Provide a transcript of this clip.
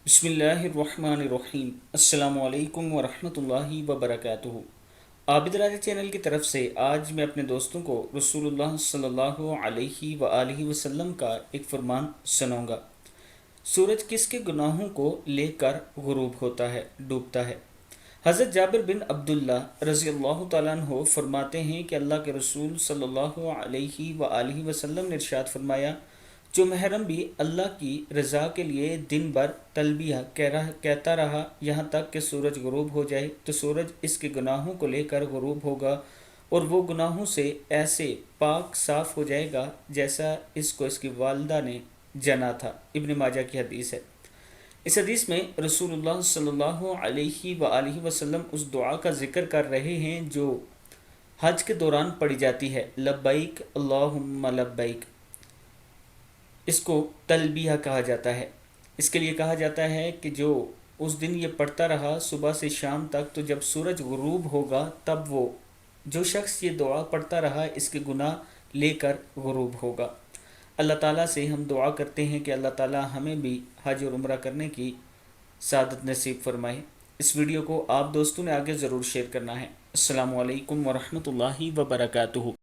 بسم اللہ الرحمن الرحیم۔ السلام علیکم ورحمۃ اللہ وبرکاتہ۔ عابد راجہ چینل کی طرف سے آج میں اپنے دوستوں کو رسول اللہ صلی اللہ علیہ وآلہ وسلم کا ایک فرمان سناؤں گا۔ سورج کس کے گناہوں کو لے کر غروب ہوتا ہے، ڈوبتا ہے؟ حضرت جابر بن عبداللہ رضی اللہ تعالیٰ عنہ فرماتے ہیں کہ اللہ کے رسول صلی اللہ علیہ وآلہ وسلم نے ارشاد فرمایا، جو محرم بھی اللہ کی رضا کے لیے دن بھر تلبیہ کہتا رہا یہاں تک کہ سورج غروب ہو جائے تو سورج اس کے گناہوں کو لے کر غروب ہوگا اور وہ گناہوں سے ایسے پاک صاف ہو جائے گا جیسا اس کو اس کی والدہ نے جنا تھا۔ ابن ماجہ کی حدیث ہے۔ اس حدیث میں رسول اللہ صلی اللہ علیہ وآلہ وسلم اس دعا کا ذکر کر رہے ہیں جو حج کے دوران پڑھی جاتی ہے، لبیک اللہم لبیک۔ اس کو تلبیہ کہا جاتا ہے۔ اس کے لیے کہا جاتا ہے کہ جو اس دن یہ پڑھتا رہا صبح سے شام تک، تو جب سورج غروب ہوگا تب وہ جو شخص یہ دعا پڑھتا رہا اس کے گناہ لے کر غروب ہوگا۔ اللہ تعالیٰ سے ہم دعا کرتے ہیں کہ اللہ تعالیٰ ہمیں بھی حج اور عمرہ کرنے کی سعادت نصیب فرمائے۔ اس ویڈیو کو آپ دوستوں نے آگے ضرور شیئر کرنا ہے۔ السلام علیکم ورحمۃ اللہ وبرکاتہ۔